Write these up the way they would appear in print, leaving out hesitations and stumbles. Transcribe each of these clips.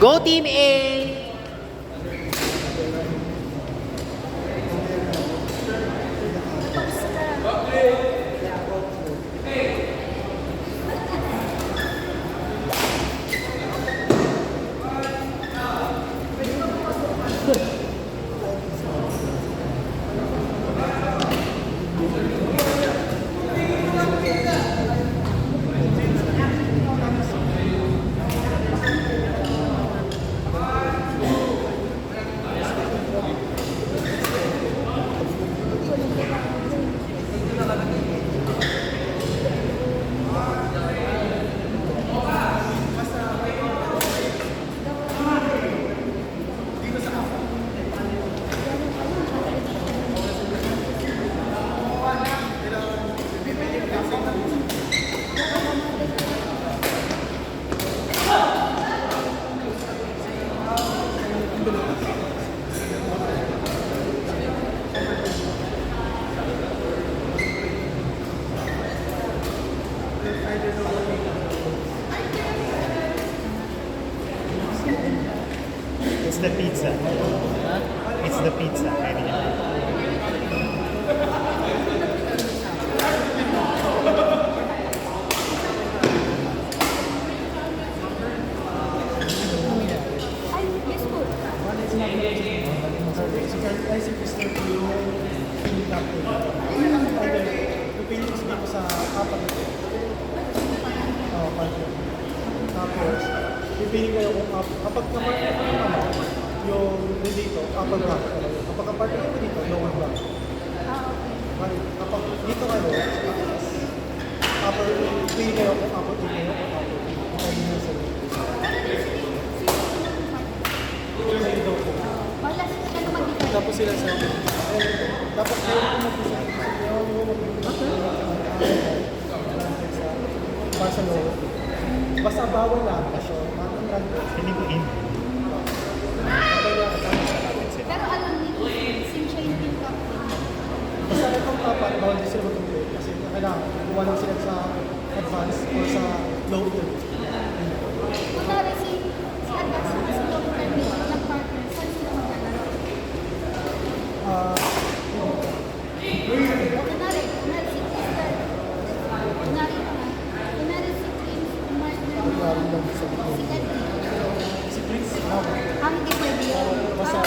Go Team A! It's the pizza. It's the pizza. Maybe. Tapos, pipili kayo kung kapag kapag yung dito, upper block. Kapag kapag dito, lower block. Kapag dito kayo, upper, pipili kayo kung upper A kayo o upper B. Kapag dito sa dito. Tapos sila sa tapos kayo mag-isa. Sa lower. Basta bawal lang kasi Hindi ko in. Pero alam niyo, sim siya yung team captain. basta itong apat, bawal din sila mag-play kasi kailangan kuha lang sila sa advance or sa low intermediate. Kunwari si advance na si low intermediate ng partner, saan sila maglalaro? Kunwari si Crystal. Kunwari si Prince, partner na si Eddie. Si Prince, Hindi pwede yun. basta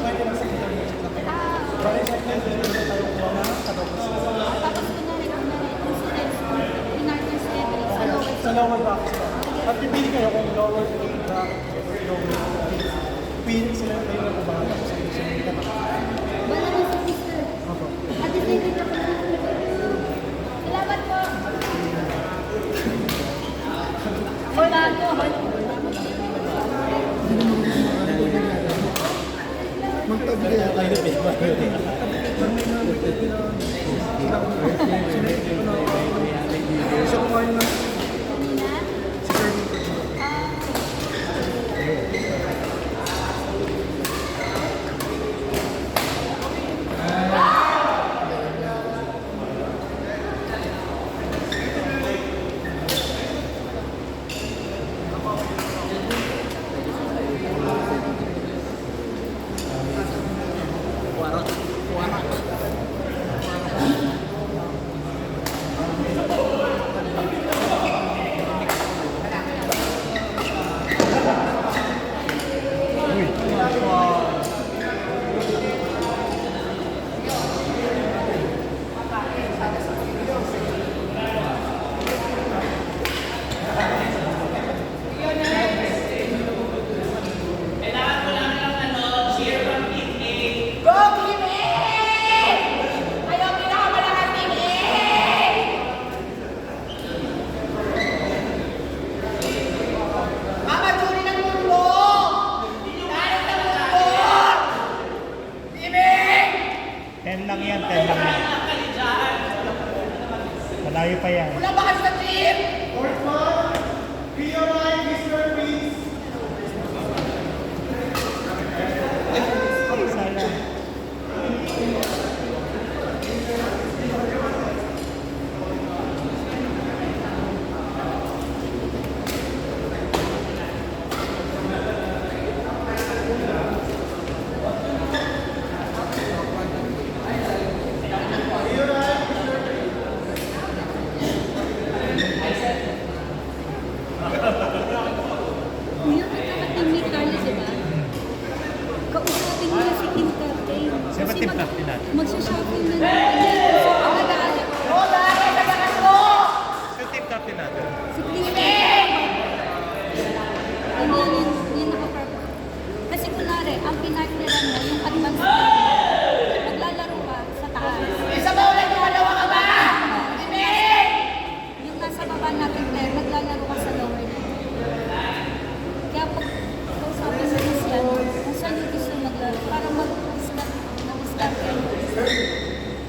pwede lang sa intermediate na kayo. Bali sa intermediate na tayo kuha na katapos. Tapos kunwari kung si Edson, pinartner si Eddie sa lowest. Sa lower back sila. At pipili kayo kung lower back or lower back. Pipili sila kayo na kubahala kung sino sila yung katak. Wala na si Crystal. Ako. At decided na po. Salamat po. Wala ko. Magtabi kaya tayo. Siya kumain na. Si Kirby. Ten lang yan. Malayo pa yan. Wala ba kayo sa team? Sayang. captain natin? Magsashopping na naman. So, pag-aalam. Yung team captain natin. Si Cleveland. Hindi yun naka-perfect. Kasi kunwari, ang pinartneran mo, yung advanced player, maglalaro ka sa taas. Yung nasa baba natin player, maglalaro ka sa lower level. Kaya pag kausapin mo na siya, kung saan yung gusto maglaro, para mag-discard yan.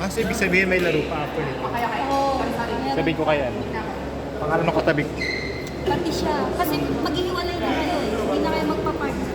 Kasi ibig sabihin may laro pa after nito. Oo, meron. Sabihin ko kaya, ano? Pangalan ng katabi ko. Pati siya. Kasi maghihiwalay na kayo eh. Hindi na kayo magpa-partner.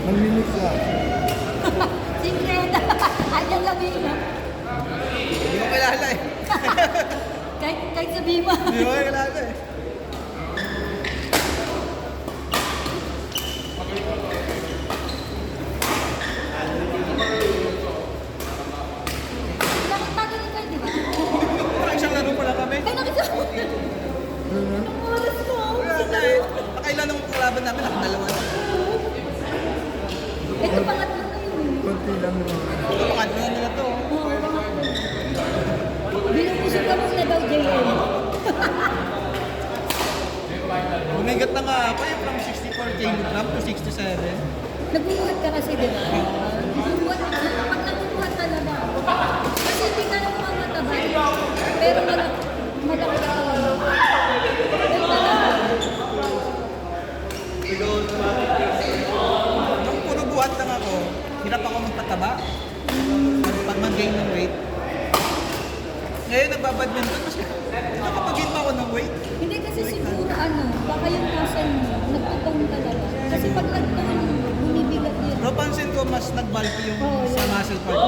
Mag-mimix lang. Secret. Andiyan lang yun. Hindi ko kilala eh. Kahit sabihin mo. Hindi ko kilala eh. Nakita ganito, di ba? Parang isang laro pala kami. Ay, nakita mo. Anong oras mo? Wala na eh. Nakailan ng kalaban namin, nakadalawa na. Ito pangatlo na yun. Kunti lang naman. Pangatlo na nila to. Oo, pangatlo. Binubusog ka muna daw, JM. Bumigat na nga ako eh, from 64 kg to 67. Nagbubuhat ka kasi, di ba? Nagbubuhat ka. Pag nagbubuhat talaga. Kasi hindi ka na mamataba. Pero malaki ka. Pero talaga. Nung puro buhat lang ako, hirap ako magpataba. Pag mag-gain ng weight. Ngayon nagbabadminton kasi nakapag-gain pa ako ng weight. Hindi kasi siguro baka yung muscle mo, nagtutong talaga. Kasi pag nagtutong, bumibigat yun. Pero pansin ko, mas nag-bulky yung Oo, sa yun. muscle part.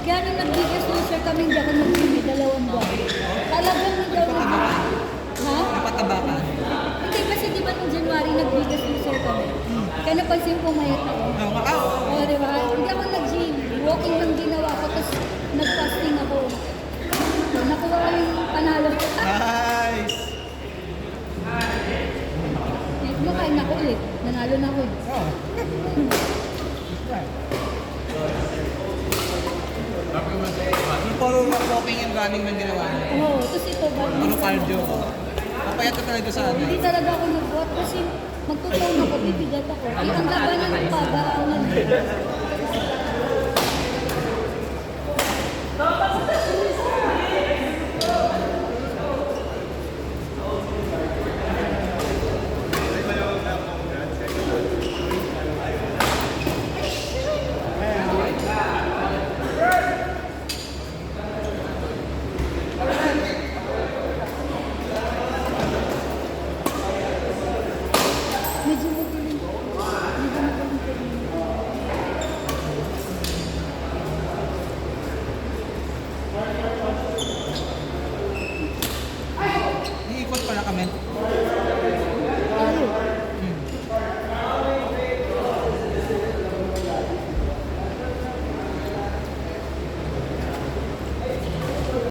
Kaya nung nag-biggest loser kami, hindi ako nag-gym, 2 buwan. Talagang hindi ako Napataba ka? Ha? Napataba ka? Hindi, kasi di ba nung January nag-biggest loser kami? Kaya napansin ko mayat ako. Oo, oo. Oo, di ba? Hindi ako nag-gym. Walking lang ginawa ko, tapos nag-fasting ako. So, nakuha ko yung panalo. Nice! Kumakain ako ulit. Nanalo na ako. Oo. Yung puro walking and running man ginawa niya. Oo, tapos ito ba? Puro cardio. Papayat ka talaga sa ano. Hindi talaga ako nag-work kasi magtutunan ako, bibigat ako. Ang labanan ng paba, ang